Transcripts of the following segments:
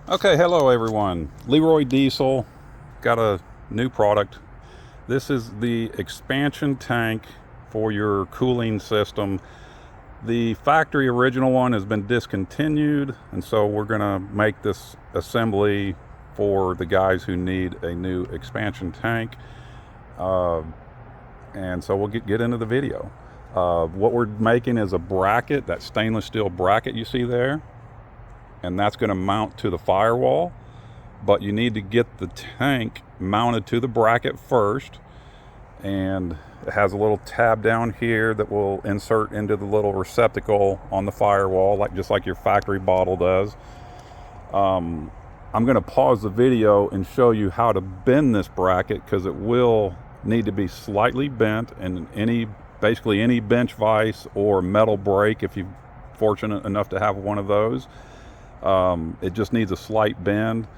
Okay, hello everyone. Leroy Diesel got a new product. This is the expansion tank for your cooling system. The factory original one has been discontinued, and so we're going to make this assembly for the guys who need a new expansion tank. And so we'll get into the video. What we're making is a bracket, that stainless steel bracket you see there, and that's going to mount to the firewall. But you need to get the tank mounted to the bracket first, and it has a little tab down here that will insert into the little receptacle on the firewall, just like your factory bottle does. I'm going to pause the video and show you how to bend this bracket, because it will need to be slightly bent, and basically any bench vise or metal brake, if you're fortunate enough to have one of those, it just needs a slight bend.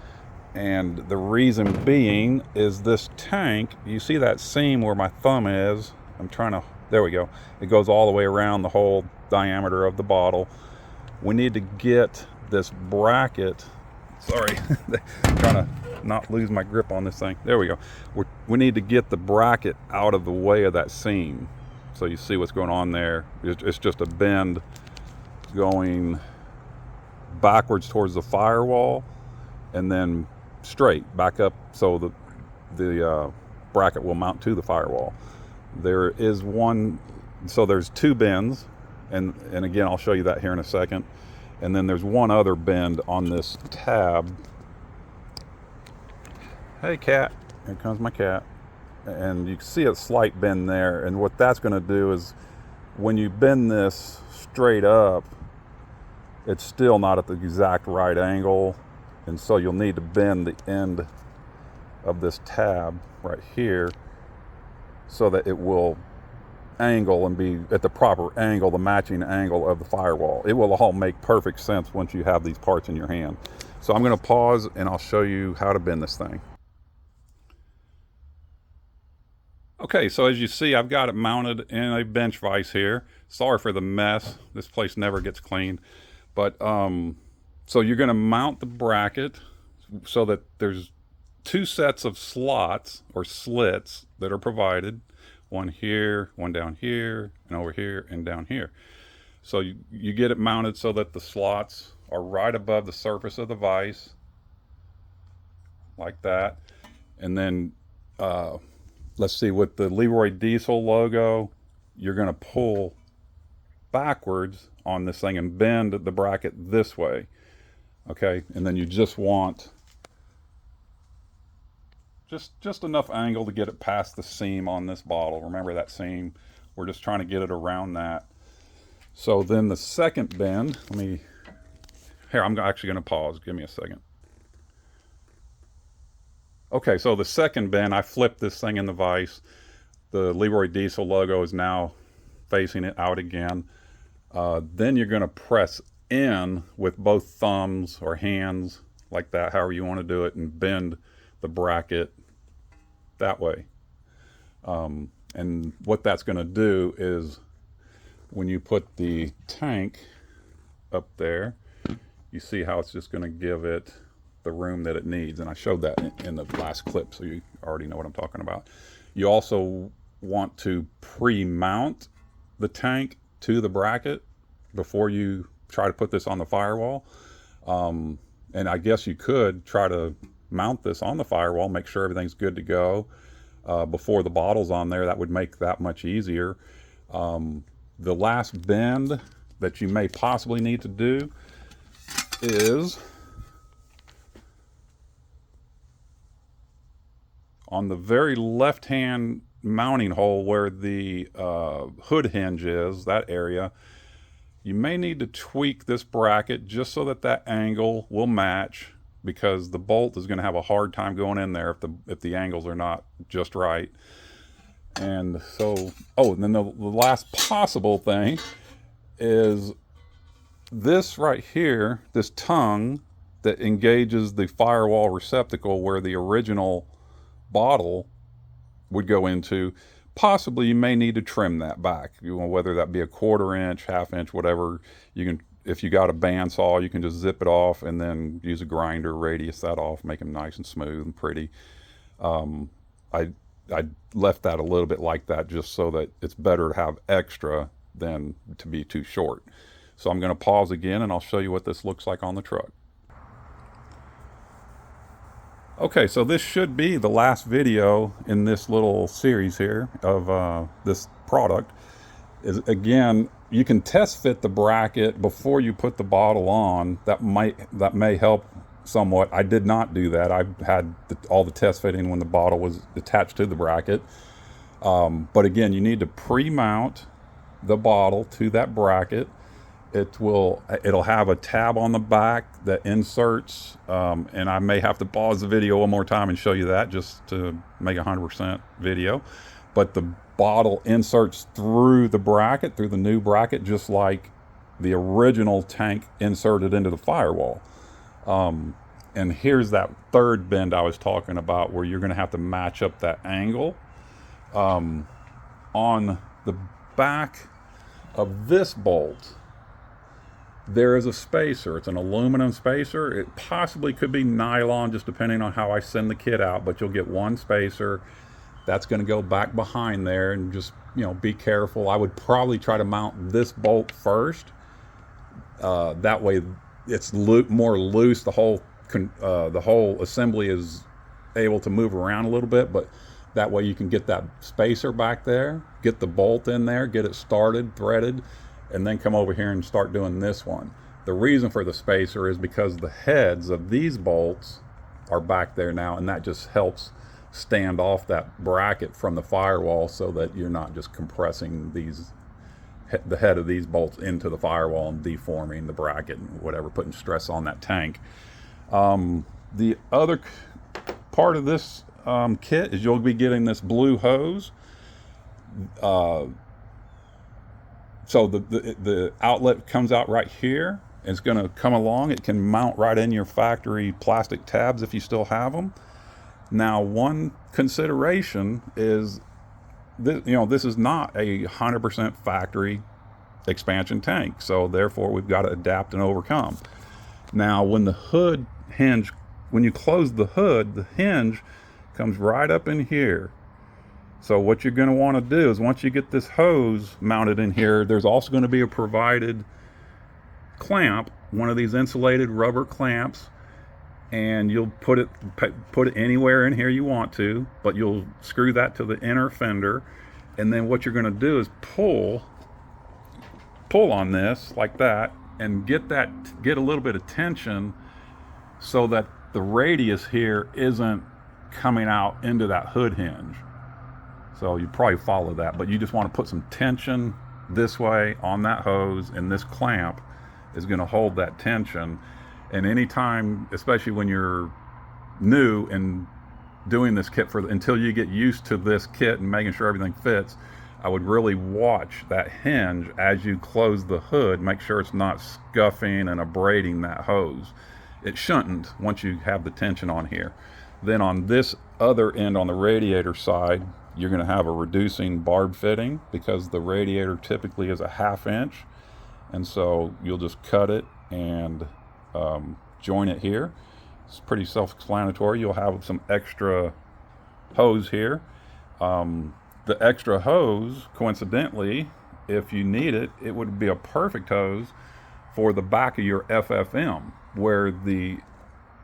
And the reason being is this tank, you see that seam where my thumb is? There we go. It goes all the way around the whole diameter of the bottle. We need to get this bracket, sorry, I'm trying to not lose my grip on this thing. There we go. We need to get the bracket out of the way of that seam. So you see what's going on there. It's just a bend going backwards towards the firewall, and then straight back up, so the bracket will mount to the firewall. There is one, so there's two bends, and again I'll show you that here in a second. And then there's one other bend on this tab. Hey cat, here comes my cat. And you can see a slight bend there, and what that's going to do is when you bend this straight up, it's still not at the exact right angle, and so you'll need to bend the end of this tab right here so that it will angle and be at the proper angle, the matching angle of the firewall. It will all make perfect sense once you have these parts in your hand. So I'm going to pause and I'll show you how to bend this thing. Okay, so as you see, I've got it mounted in a bench vise here. Sorry for the mess. This place never gets cleaned. But so you're going to mount the bracket so that there's two sets of slots or slits that are provided. One here, one down here, and over here, and down here. So you get it mounted so that the slots are right above the surface of the vise, like that. And then, let's see, with the Leroy Diesel logo, you're going to pull backwards on this thing and bend the bracket this way. Okay, and then you just want just enough angle to get it past the seam on this bottle. Remember that seam? We're just trying to get it around that. So then the second bend, I'm actually going to pause. Give me a second. Okay, so the second bend, I flipped this thing in the vise. The Leroy Diesel logo is now facing it out again. Then you're going to press in with both thumbs or hands, like that, however you want to do it, and bend the bracket that way. And what that's going to do is when you put the tank up there, you see how it's just going to give it the room that it needs. And I showed that in the last clip, so you already know what I'm talking about. You also want to pre-mount the tank to the bracket before you try to put this on the firewall. And I guess you could try to mount this on the firewall, make sure everything's good to go before the bottle's on there. That would make that much easier. The last bend that you may possibly need to do is on the very left-hand mounting hole where the hood hinge is, that area. You may need to tweak this bracket just so that that angle will match, because the bolt is going to have a hard time going in there if the angles are not just right. And so, and then the last possible thing is this right here, this tongue that engages the firewall receptacle where the original bottle would go into. Possibly you may need to trim that back, whether that be a 1/4 inch, 1/2 inch, whatever. You can if you got a bandsaw, you can just zip it off and then use a grinder, radius that off, make them nice and smooth and pretty. I left that a little bit like that just so that it's better to have extra than to be too short. So I'm going to pause again and I'll show you what this looks like on the truck. Okay, so this should be the last video in this little series here of this product. Again, you can test fit the bracket before you put the bottle on. That may help somewhat. I did not do that. I had all the test fitting when the bottle was attached to the bracket. But again, you need to pre-mount the bottle to that bracket. It'll have a tab on the back that inserts, and I may have to pause the video one more time and show you that just to make 100% video. But the bottle inserts through the bracket, through the new bracket, just like the original tank inserted into the firewall. And here's that third bend I was talking about, where you're going to have to match up that angle. On the back of this bolt, there is a spacer. It's an aluminum spacer. It possibly could be nylon, just depending on how I send the kit out, but you'll get one spacer that's going to go back behind there. And just, be careful. I would probably try to mount this bolt first. That way it's more loose. The whole assembly is able to move around a little bit, but that way you can get that spacer back there, get the bolt in there, get it started, threaded, and then come over here and start doing this one. The reason for the spacer is because the heads of these bolts are back there now, and that just helps stand off that bracket from the firewall so that you're not just compressing the head of these bolts into the firewall and deforming the bracket and whatever, putting stress on that tank. The other part of this kit is you'll be getting this blue hose. So the outlet comes out right here. It's going to come along. It can mount right in your factory plastic tabs if you still have them. Now, one consideration is this is not a 100% factory expansion tank, so therefore we've got to adapt and overcome. Now, when you close the hood, the hinge comes right up in here. So what you're going to want to do is, once you get this hose mounted in here, there's also going to be a provided clamp, one of these insulated rubber clamps, and you'll put it anywhere in here you want to, but you'll screw that to the inner fender, and then what you're going to do is pull on this like that, and get a little bit of tension so that the radius here isn't coming out into that hood hinge. So you probably follow that, but you just want to put some tension this way on that hose, and this clamp is going to hold that tension. And anytime, especially when you're new and doing this kit until you get used to this kit and making sure everything fits, I would really watch that hinge as you close the hood. Make sure it's not scuffing and abrading that hose. It shouldn't once you have the tension on here. Then on this other end, on the radiator side, you're going to have a reducing barb fitting, because the radiator typically is a 1/2 inch, and so you'll just cut it and join it here. It's pretty self-explanatory. You'll have some extra hose here. The extra hose, coincidentally, if you need it, it would be a perfect hose for the back of your FFM, where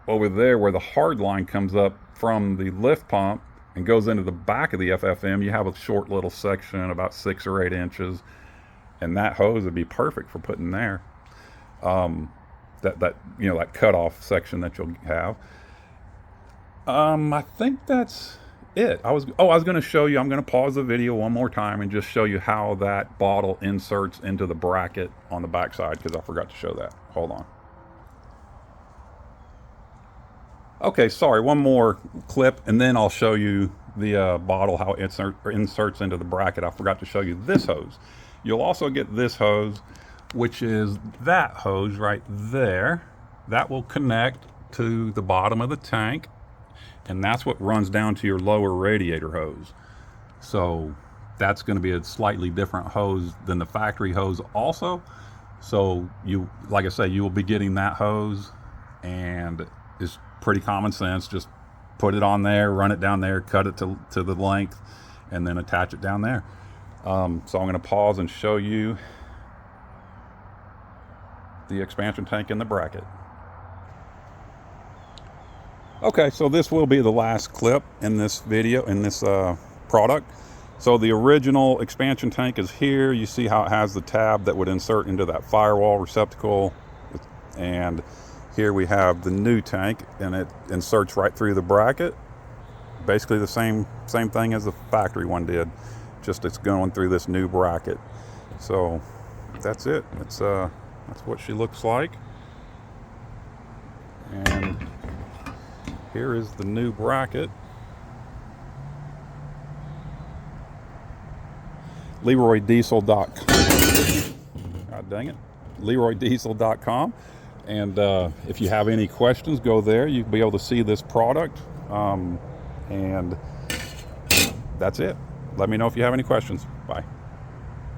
over there where the hard line comes up from the lift pump and goes into the back of the FFM, you have a short little section about 6 or 8 inches, and that hose would be perfect for putting there. That cutoff section that you'll have. I think that's it. I was going to show you. I'm going to pause the video one more time and just show you how that bottle inserts into the bracket on the back side, because I forgot to show that. Hold on. Okay, sorry, one more clip, and then I'll show you the bottle, how it inserts into the bracket. I forgot to show you this hose. You'll also get this hose, which is that hose right there. That will connect to the bottom of the tank, and that's what runs down to your lower radiator hose. So that's going to be a slightly different hose than the factory hose also, So you, like I say, you will be getting that hose, and it's pretty common sense. Just put it on there, run it down there, cut it to the length, and then attach it down there. So I'm going to pause and show you the expansion tank in the bracket. Okay, so this will be the last clip in this video, in this product. So the original expansion tank is here. You see how it has the tab that would insert into that firewall receptacle. And here we have the new tank, and it inserts right through the bracket. Basically the same thing as the factory one did, just it's going through this new bracket. So that's it. That's what she looks like. And here is the new bracket. LeroyDiesel.com. God dang it. LeroyDiesel.com. And if you have any questions, go there. You'll be able to see this product. And that's it. Let me know if you have any questions. Bye.